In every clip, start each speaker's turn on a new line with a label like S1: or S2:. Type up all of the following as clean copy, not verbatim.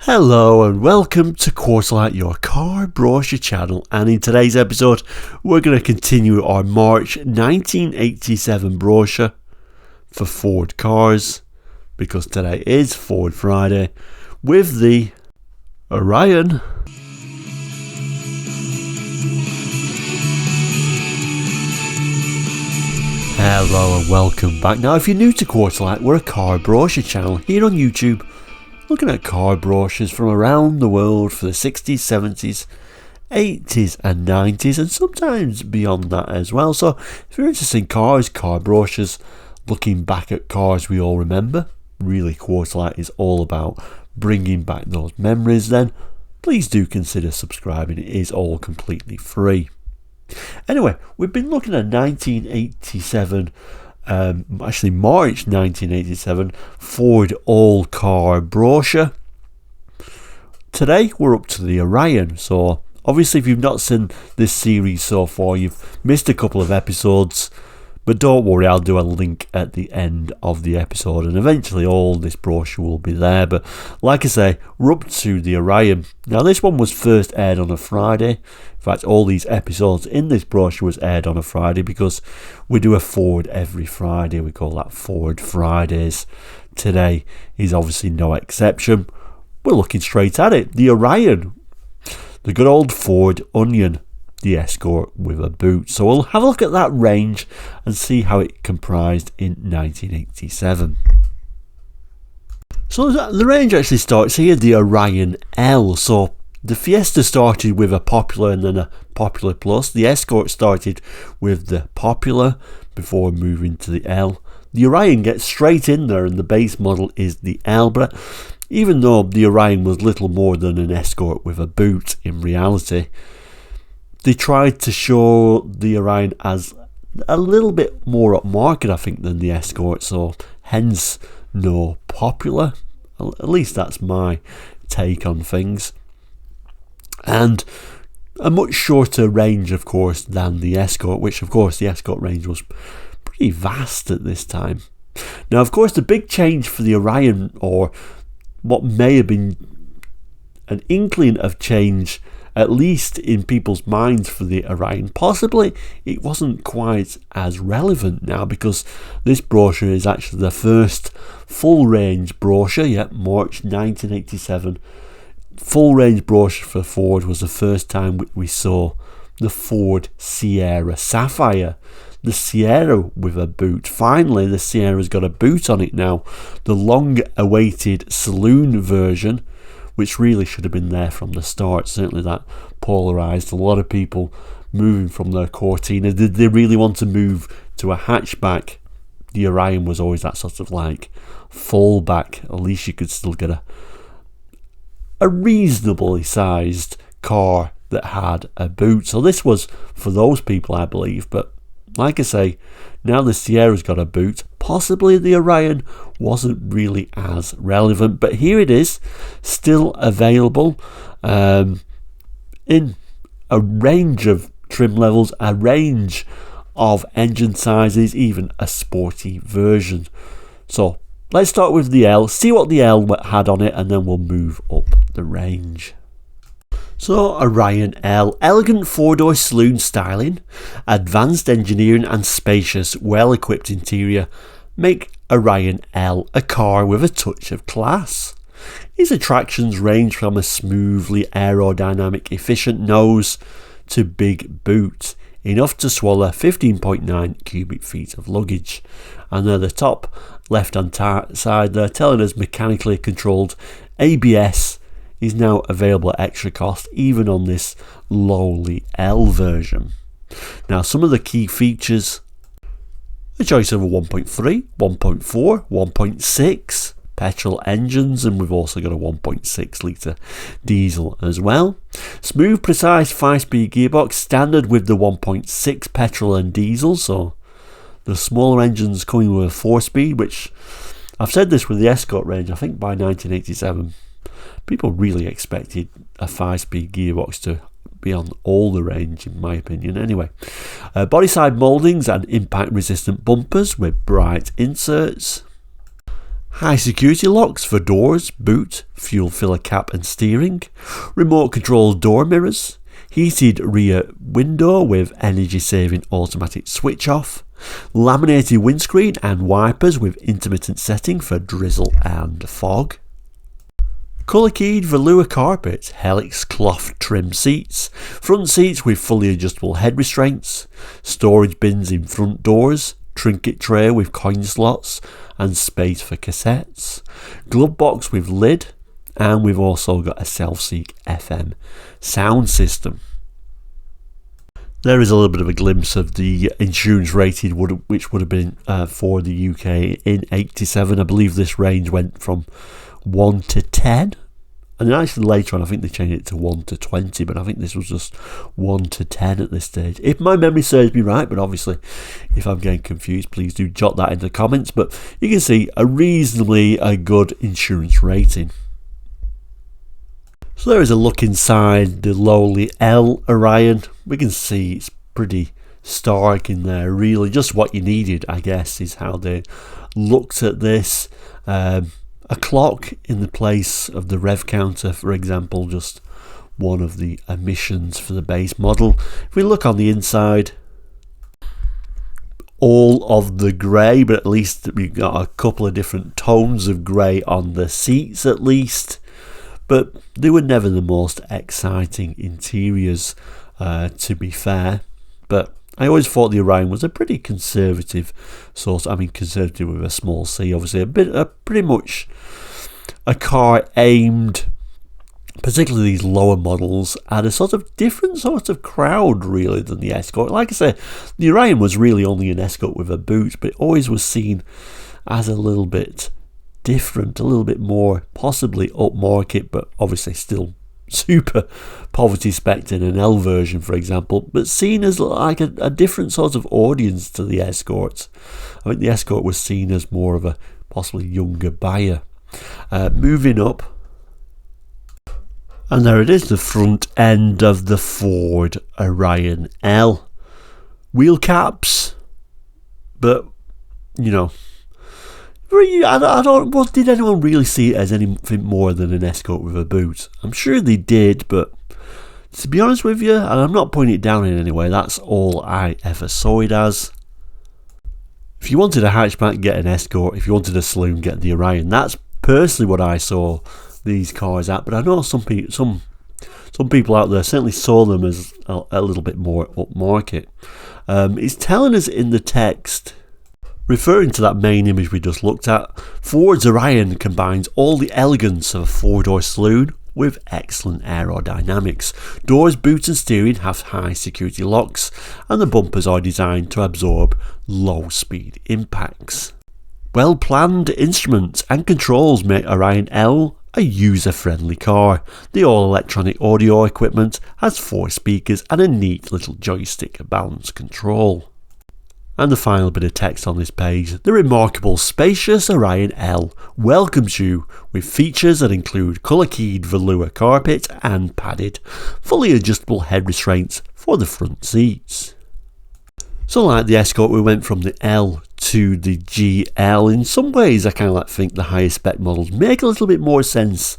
S1: Hello and welcome to Quarterlight, your car brochure channel, and in today's episode we're going to continue our March 1987 brochure for Ford cars, because today is Ford Friday, with the Orion. Hello and welcome back. Now if you're new to Quarterlight, we're a car brochure channel here on YouTube, looking at car brochures from around the world for the 60s, 70s, 80s and 90s, and sometimes beyond that as well. So if you're interested in cars, car brochures, looking back at cars we all remember, really Quarterlight is all about bringing back those memories, then please do consider subscribing. It is all completely free. Anyway, we've been looking at 1987, actually March 1987 Ford all-car brochure. Today we're up to the Orion, so obviously if you've not seen this series so far, you've missed a couple of episodes, but don't worry, I'll do a link at the end of the episode and eventually all this brochure will be there. But like I say, we're up to the Orion. Now this one was first aired on a Friday. In fact, all these episodes in this brochure was aired on a Friday because we do a Ford every Friday. We call that Ford Fridays. Today is obviously no exception. We're looking straight at it. The Orion, the good old Ford Onion, the Escort with a boot. So we'll have a look at that range and see how it comprised in 1987. So the range actually starts here, the Orion L. So the Fiesta started with a Popular and then a Popular Plus. The Escort started with the Popular before moving to the L. The Orion gets straight in there and the base model is the L. But even though the Orion was little more than an Escort with a boot, in reality they tried to show the Orion as a little bit more upmarket, I think, than the Escort, so hence no Popular. At least that's my take on things. And a much shorter range, of course, than the Escort, which of course the Escort range was pretty vast at this time. Now of course the big change for the Orion, or what may have been an inkling of change, at least in people's minds for the Orion, possibly it wasn't quite as relevant now, because this brochure is actually the first full range brochure. March 1987 full range brochure for Ford was the first time we saw the Ford Sierra Sapphire, the Sierra with a boot. Finally the Sierra's got a boot on it now, the long awaited saloon version, which really should have been there from the start. Certainly that polarised a lot of people moving from their Cortina. Did they really want to move to a hatchback? The Orion was always that sort of like fallback. At least you could still get a reasonably sized car that had a boot. So this was for those people, I believe. But like I say, now the Sierra's got a boot, possibly the Orion wasn't really as relevant, but here it is, still available in a range of trim levels, a range of engine sizes, even a sporty version. So let's start with the L, see what the L had on it, and then we'll move up the range. So Orion L, elegant four-door saloon styling, advanced engineering and spacious, well-equipped interior make Orion L a car with a touch of class. Its attractions range from a smoothly aerodynamic efficient nose to big boot, enough to swallow 15.9 cubic feet of luggage. And at the top left hand side they're telling us mechanically controlled ABS is now available at extra cost, even on this lowly L version. Now some of the key features: a choice of a 1.3, 1.4, 1.6 petrol engines, and we've also got a 1.6 litre diesel as well. Smooth, precise 5-speed gearbox, standard with the 1.6 petrol and diesel, so the smaller engines coming with a 4-speed, which I've said this with the Escort range, I think by 1987 people really expected a 5-speed gearbox to be on all the range, in my opinion. Anyway, body side mouldings and impact resistant bumpers with bright inserts. high security locks for doors, boot, fuel filler cap and steering, remote control door mirrors, heated rear window with energy saving automatic switch off, laminated windscreen and wipers with intermittent setting for drizzle and fog, colour keyed velour carpet, helix cloth trim seats, front seats with fully adjustable head restraints, storage bins in front doors, trinket tray with coin slots and space for cassettes, glove box with lid, and we've also got a self-seek FM sound system. There is a little bit of a glimpse of the insurance rated, which would have been for the UK in 87. I believe this range went from 1 to 10. And then actually later on I think they changed it to 1 to 20, but I think this was just 1 to 10 at this stage. If my memory serves me right, but obviously if I'm getting confused, please do jot that in the comments. But you can see a reasonably good insurance rating. So there is a look inside the lowly L Orion. We can see it's pretty stark in there, really. Just what you needed, I guess, is how they looked at this. A clock in the place of the rev counter, for example, just one of the omissions for the base model. If we look on the inside, all of the grey, but at least we've got a couple of different tones of grey on the seats at least. But they were never the most exciting interiors, to be fair. But I always thought the Orion was a pretty conservative conservative with a small c, obviously. Pretty much a car aimed, particularly these lower models, at a sort of different sort of crowd, really, than the Escort. Like I say, the Orion was really only an Escort with a boot, but it always was seen as a little bit different, a little bit more possibly upmarket, but obviously still super poverty spec in an L version, for example, but seen as like a different sort of audience to the Escort. I think the Escort was seen as more of a possibly younger buyer. Moving up, and there it is, the front end of the Ford Orion L. Wheel caps, but you know, I don't. Did anyone really see it as anything more than an Escort with a boot? I'm sure they did, but to be honest with you, and I'm not putting it down in any way, that's all I ever saw it as. If you wanted a hatchback, get an Escort. If you wanted a saloon, get the Orion. That's personally what I saw these cars at. But I know some people out there certainly saw them as a little bit more upmarket. It's telling us in the text, referring to that main image we just looked at, Ford's Orion combines all the elegance of a four-door saloon with excellent aerodynamics. Doors, boot and steering have high security locks, and the bumpers are designed to absorb low-speed impacts. Well-planned instruments and controls make Orion L a user-friendly car. The all-electronic audio equipment has 4 speakers and a neat little joystick balance control. And the final bit of text on this page, the remarkable spacious Orion L welcomes you with features that include colour-keyed velour carpet and padded, fully adjustable head restraints for the front seats. So like the Escort, we went from the L to the GL. In some ways I kind of think the higher spec models make a little bit more sense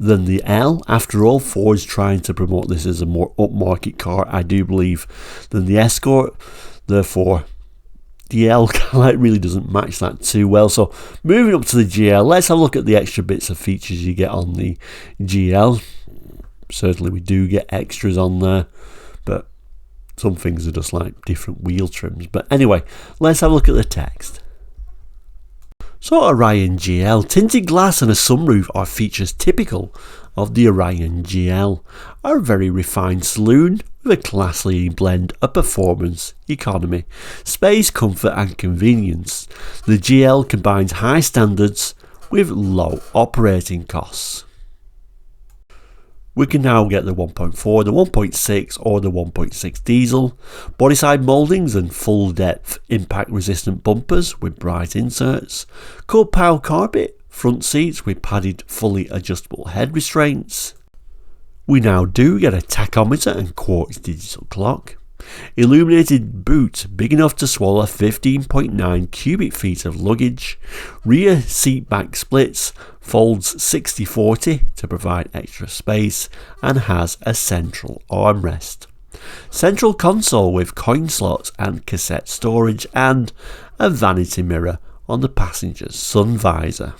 S1: than the L. After all, Ford's trying to promote this as a more upmarket car, I do believe, than the Escort. Therefore, the L really doesn't match that too well. So moving up to the GL, let's have a look at the extra bits of features you get on the GL. Certainly we do get extras on there, but some things are just like different wheel trims. But anyway, let's have a look at the text. So Orion GL, tinted glass and a sunroof are features typical of the Orion GL. A very refined saloon with a class-leading blend of performance, economy, space, comfort and convenience. The GL combines high standards with low operating costs. We can now get the 1.4, the 1.6 or the 1.6 diesel, bodyside mouldings and full depth impact resistant bumpers with bright inserts, cold power carpet, front seats with padded fully adjustable head restraints. We now do get a tachometer and quartz digital clock, Illuminated boot big enough to swallow 15.9 cubic feet of luggage. Rear seat back splits, folds 60-40 to provide extra space, and has a central armrest. Central console with coin slots and cassette storage, and a vanity mirror on the passenger's sun visor.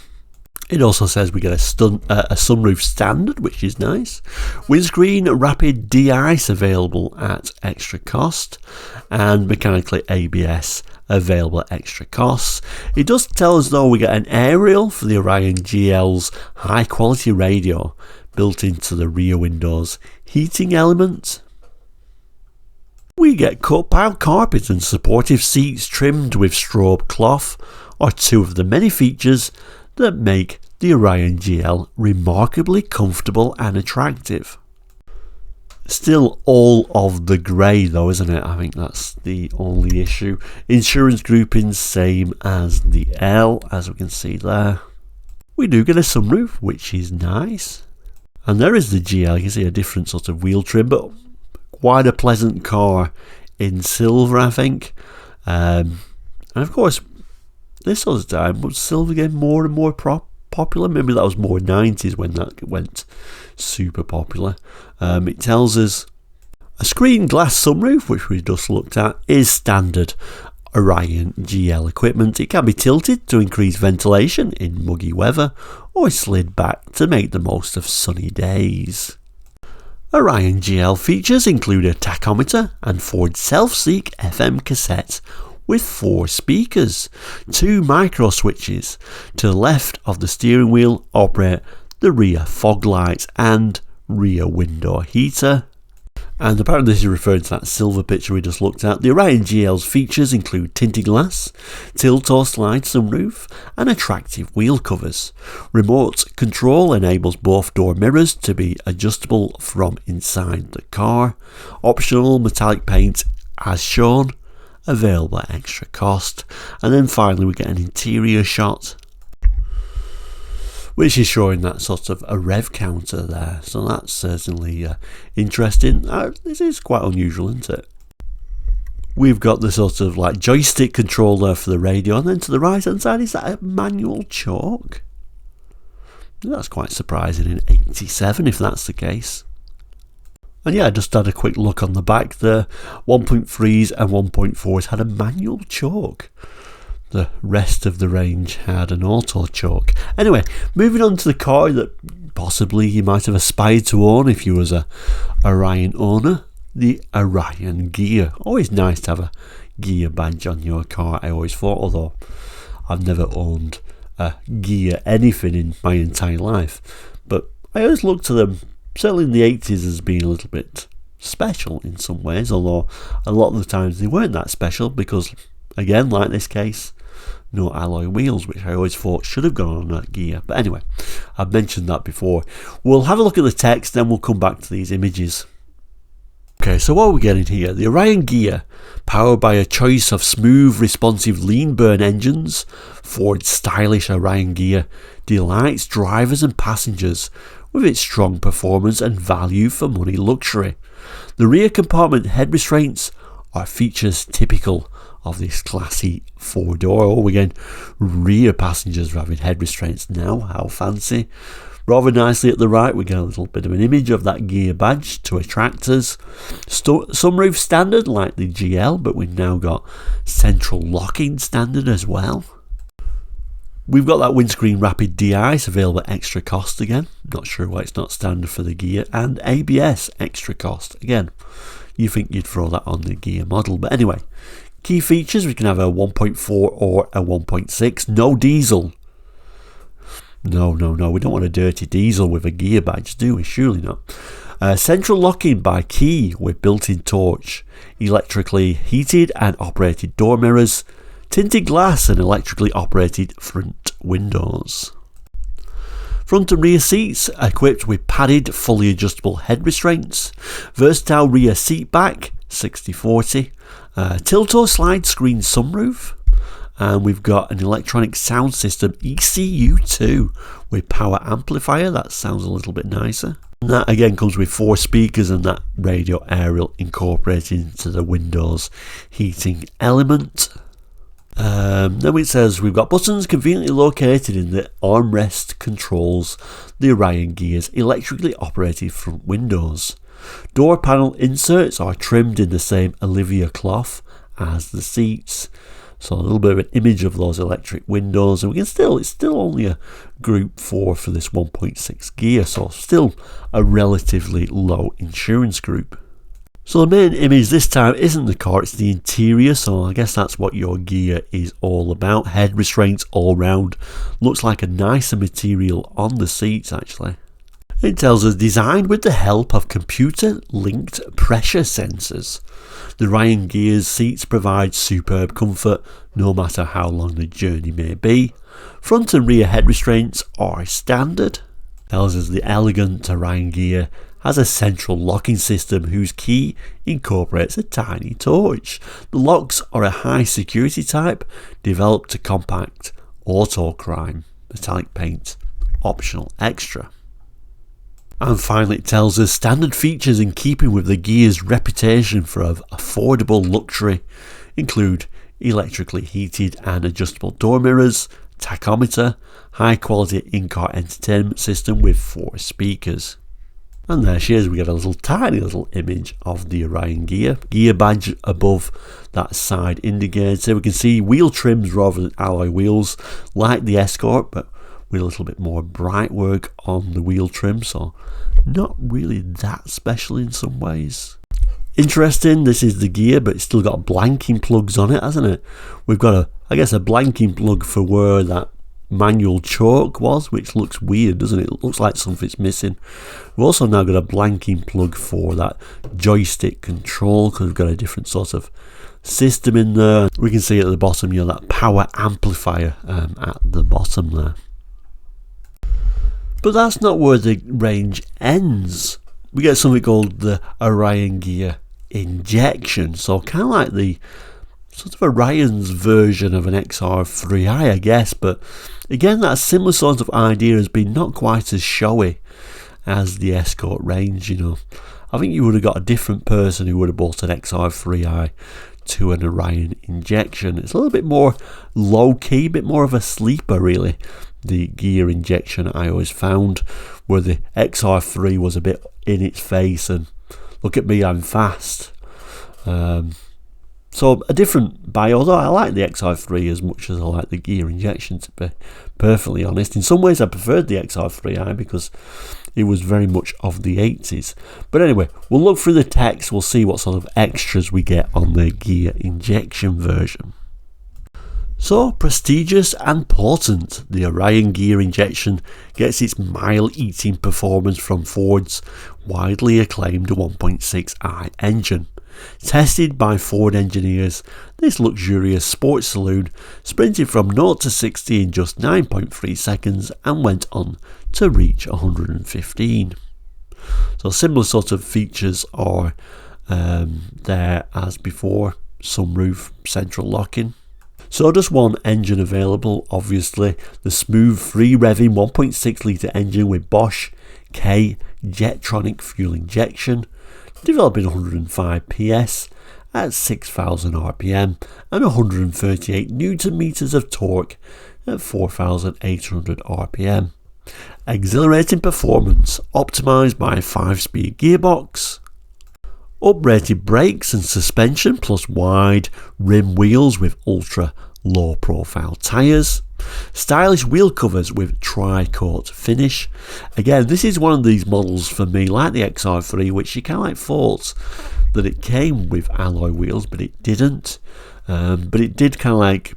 S1: It also says we get a sunroof standard, which is nice. Windscreen rapid de-ice available at extra cost, and mechanically ABS available at extra costs. It does tell us though we get an aerial for the Orion GL's high quality radio built into the rear windows heating element. We get cut pile carpet and supportive seats trimmed with strobe cloth are two of the many features that make the Orion GL remarkably comfortable and attractive. Still all of the grey though, isn't it? I think that's the only issue. Insurance groupings same as the L, as we can see there. We do get a sunroof, which is nice. And there is the GL, you can see a different sort of wheel trim, but quite a pleasant car in silver, I think. And of course, this sort of time was silver getting more and more popular. Maybe that was more 90s when that went super popular. It tells us a screen glass sunroof, which we just looked at, is standard Orion GL equipment. It can be tilted to increase ventilation in muggy weather, or slid back to make the most of sunny days. Orion GL features include a tachometer and Ford self-seek FM cassette with 4 speakers. 2 micro switches to the left of the steering wheel operate the rear fog lights and rear window heater. And apparently this is referring to that silver picture we just looked at. The Orion GL's features include tinted glass, tilt or slide sunroof, and attractive wheel covers. Remote control enables both door mirrors to be adjustable from inside the car. Optional metallic paint as shown, available at extra cost. And then finally we get an interior shot, which is showing that sort of a rev counter there, so that's certainly interesting. This is quite unusual, isn't it? We've got the sort of like joystick controller for the radio, and then to the right hand side is that a manual choke. That's quite surprising in 87 if that's the case. And yeah, I just had a quick look on the back. The 1.3s and 1.4s had a manual choke. The rest of the range had an auto choke. Anyway, moving on to the car that possibly you might have aspired to own if you was a Orion owner, the Orion Ghia. Always nice to have a Ghia badge on your car, I always thought, although I've never owned a Ghia anything in my entire life. But I always looked to them, certainly in the 80s, as being a little bit special in some ways, although a lot of the times they weren't that special because, again, like this case, no alloy wheels, which I always thought should have gone on that Ghia. But anyway, I've mentioned that before. We'll have a look at the text, then we'll come back to these images. Okay, so what are we getting here? The Orion Ghia, powered by a choice of smooth, responsive lean burn engines, Ford's stylish Orion Ghia delights drivers and passengers with its strong performance and value for money luxury. The rear compartment head restraints are features typical of this classy 4-door. Oh, again, rear passengers are having head restraints now. How fancy. Rather nicely at the right, we get a little bit of an image of that Ghia badge to attract us. Sunroof standard like the GL, but we've now got central locking standard as well. We've got that windscreen rapid de-ice available at extra cost again. Not sure why it's not standard for the Ghia. And ABS extra cost. Again, you think you'd throw that on the Ghia model. But anyway, key features, we can have a 1.4 or a 1.6. No diesel. No, we don't want a dirty diesel with a Ghia badge, do we? Surely not. Central locking by key with built-in torch. Electrically heated and operated door mirrors. Tinted glass and electrically operated front windows. Front and rear seats equipped with padded, fully adjustable head restraints. Versatile rear seat back, 60-40. Tilt or slide screen sunroof. And we've got an electronic sound system ECU2 with power amplifier. That sounds a little bit nicer. And that again comes with 4 speakers and that radio aerial incorporated into the windows heating element. Then it says we've got buttons conveniently located in the armrest controls the Orion Ghia's electrically operated front windows. Door panel inserts are trimmed in the same Olivia cloth as the seats. So a little bit of an image of those electric windows, and it's still only a Group 4 for this 1.6 Ghia, so still a relatively low insurance group. So the main image this time isn't the car, it's the interior, so I guess that's what your Ghia is all about. Head restraints all round, looks like a nicer material on the seats actually. It tells us designed with the help of computer-linked pressure sensors. The Orion Ghia's seats provide superb comfort no matter how long the journey may be. Front and rear head restraints are standard. It tells us the elegant Orion Ghia has a central locking system whose key incorporates a tiny torch. The locks are a high security type developed to compact auto crime, metallic paint, optional extra. And finally it tells us standard features in keeping with the Ghia's reputation for affordable luxury include electrically heated and adjustable door mirrors, tachometer, high quality in-car entertainment system with 4 speakers. And there she is, we get a tiny little image of the Orion Ghia badge above that side indicator. We can see wheel trims rather than alloy wheels like the Escort, but with a little bit more bright work on the wheel trim, so not really that special in some ways. Interesting, this is the Ghia, but it's still got blanking plugs on it, hasn't it? We've got I guess a blanking plug for where that manual choke was, which looks weird, doesn't it? It looks like something's missing. We've also now got a blanking plug for that joystick control, because we've got a different sort of system in there. We can see at the bottom, that power amplifier at the bottom there. But that's not where the range ends. We get something called the Orion Ghia injection. So kind of like the sort of Orion's version of an XR3i, I guess. But again, that similar sort of idea has been not quite as showy as the Escort range, I think you would have got a different person who would have bought an XR3i to an Orion injection. It's a little bit more low-key, a bit more of a sleeper really. The Ghia injection I always found, where the XR3 was a bit in its face and look at me, I'm fast. So a different buy, although I like the XR3 as much as I like the Ghia injection, to be perfectly honest. In some ways I preferred the XR3i because it was very much of the 80s. But anyway, we'll look through the text, we'll see what sort of extras we get on the Ghia injection version. So prestigious and potent, the Orion Ghia injection gets its mile-eating performance from Ford's widely acclaimed 1.6i engine. Tested by Ford engineers, this luxurious sports saloon sprinted from 0 to 60 in just 9.3 seconds and went on to reach 115. So similar sort of features are there as before, sunroof, central locking. So just one engine available, obviously, the smooth free-revving 1.6 litre engine with Bosch K Jetronic fuel injection, developing 105 PS at 6,000 RPM and 138 Newton meters of torque at 4,800 RPM. Exhilarating performance, optimised by a 5-speed gearbox. Uprated brakes and suspension plus wide rim wheels with ultra low profile tyres. Stylish wheel covers with tri-coat finish. Again, this is one of these models for me, like the XR3, which you kind of like thought that it came with alloy wheels, but it didn't. But it did kind of like,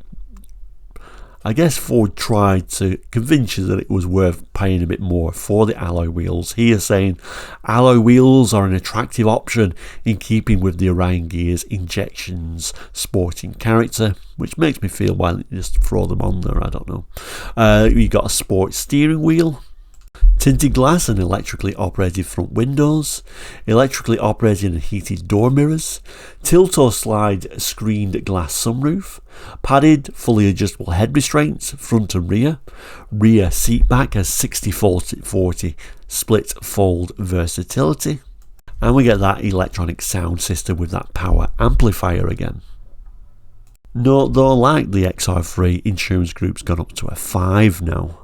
S1: I guess Ford tried to convince you that it was worth paying a bit more for the alloy wheels. Here saying alloy wheels are an attractive option in keeping with the Orion Ghia's injections sporting character, which makes me feel why don't you just throw them on there, I don't know. You got a sport steering wheel, tinted glass and electrically operated front windows, electrically operated and heated door mirrors, tilt or slide screened glass sunroof, padded fully adjustable head restraints front and rear, rear seat back has 60-40 split fold versatility, and we get that electronic sound system with that power amplifier again. Note though, like the XR3, insurance group's gone up to a 5 now.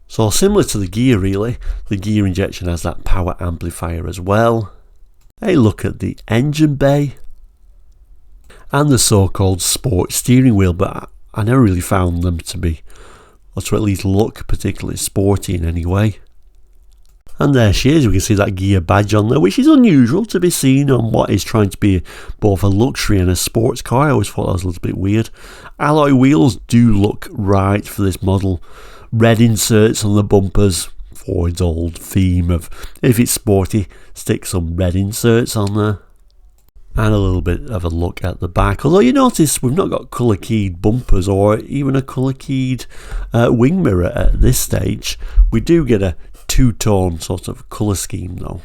S1: So similar to the Ghia really, the Ghia injection has that power amplifier as well. A look at the engine bay and the so-called sport steering wheel, but I never really found them to be, or to at least look particularly sporty in any way. And there she is, we can see that Ghia badge on there, which is unusual to be seen on what is trying to be both a luxury and a sports car. I always thought that was a little bit weird. Alloy wheels do look right for this model. Red inserts on the bumpers, Ford's old theme of if it's sporty, stick some red inserts on there. And a little bit of a look at the back, although you notice we've not got colour keyed bumpers or even a colour keyed wing mirror at this stage. We do get a two-tone sort of colour scheme though.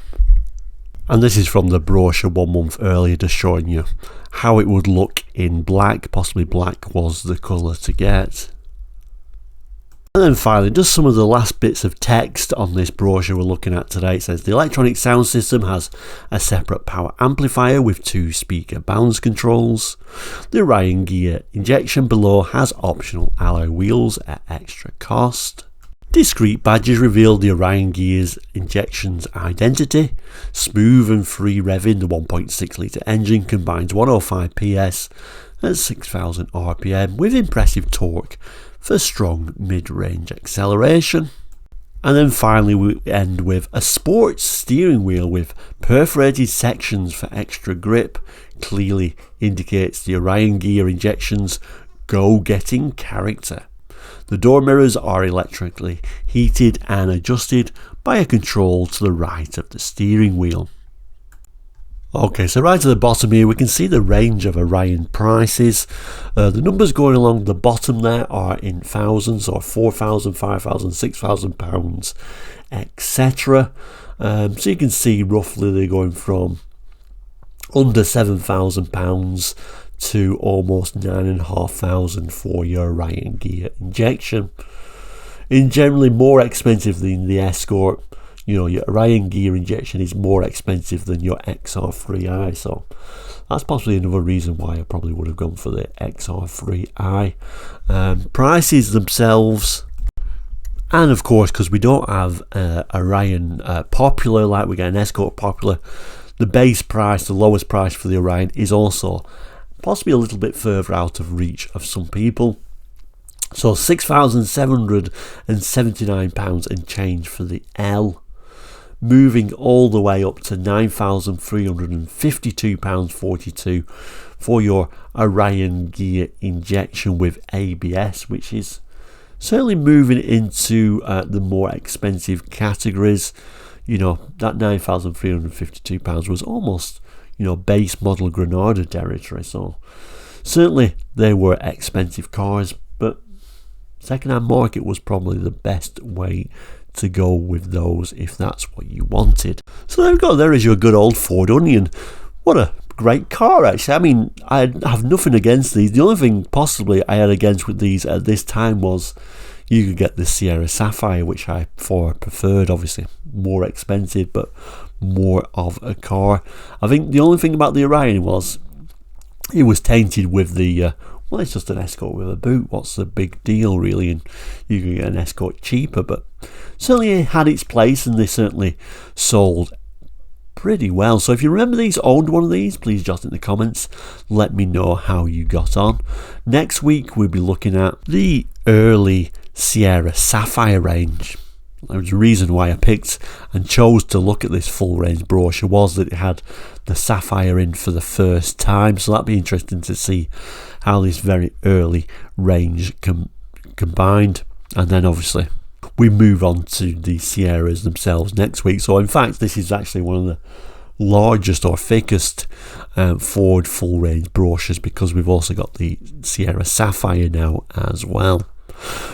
S1: And this is from the brochure 1 month earlier, just showing you how it would look in black. Possibly black was the colour to get. And then finally, just some of the last bits of text on this brochure we're looking at today. It says the electronic sound system has a separate power amplifier with 2 speaker balance controls. The Orion Ghia injection below has optional alloy wheels at extra cost. Discrete badges reveal the Orion Ghia's injection's identity. Smooth and free revving, the 1.6 litre engine combines 105 PS at 6,000 RPM with impressive torque for strong mid-range acceleration. And then finally we end with a sports steering wheel with perforated sections for extra grip. Clearly indicates the Orion Ghia injection's go-getting character. The door mirrors are electrically heated and adjusted by a control to the right of the steering wheel. Okay, so right at the bottom here we can see the range of Orion prices. The numbers going along the bottom there are in thousands, or £4,000, £5,000, £6,000, etc. So you can see roughly they're going from under £7,000 to almost £9,500 for your Orion Ghia injection. In generally more expensive than the Escort. You know, your Orion Ghia injection is more expensive than your XR3i, so that's possibly another reason why I probably would have gone for the XR3i. Prices themselves, and of course because we don't have Orion Popular like we get an Escort Popular, the base price, the lowest price for the Orion is also possibly a little bit further out of reach of some people. So £6,779 and change for the L, moving all the way up to £9,352.42 for your Orion Ghia injection with ABS, which is certainly moving into the more expensive categories. You know, that £9,352 was almost, you know, base model Granada territory, so certainly they were expensive cars, but second-hand market was probably the best way to go with those if that's what you wanted. So there we go, there is your good old Ford Orion. What a great car actually. I mean, I have nothing against these. The only thing possibly I had against with these at this time was you could get the Sierra Sapphire, which I preferred, obviously more expensive but more of a car. I think the only thing about the Orion was it was tainted with the well, it's just an Escort with a boot. What's the big deal, really? And you can get an Escort cheaper, but certainly it had its place, and they certainly sold pretty well. So if you remember these, owned one of these, please jot in the comments. Let me know how you got on. Next week, we'll be looking at the early Sierra Sapphire range. There was a reason why I picked and chose to look at this full range brochure was that it had the Sapphire in for the first time, so that'd be interesting to see how this very early range combined. And then obviously we move on to the Sierras themselves next week. So in fact this is actually one of the largest or thickest Ford full range brochures, because we've also got the Sierra Sapphire now as well.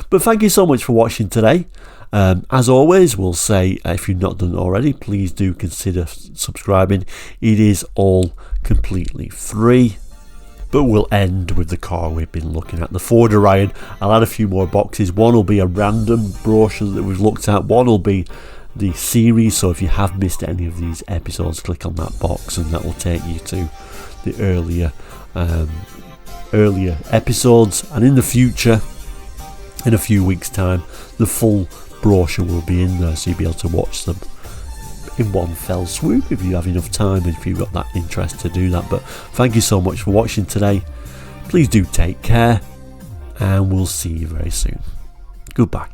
S1: But thank you so much for watching today. As always, we'll say, if you've not done it already, please do consider subscribing. It is all completely free. but we'll end with the car we've been looking at, the Ford Orion. I'll add a few more boxes. One will be a random brochure that we've looked at, one will be the series, so if you have missed any of these episodes, click on that box and that will take you to the earlier episodes. And in the future, in a few weeks time, the full brochure will be in there, so you'll be able to watch them in one fell swoop if you have enough time and if you've got that interest to do that. But thank you so much for watching today. Please do take care, and we'll see you very soon. Goodbye.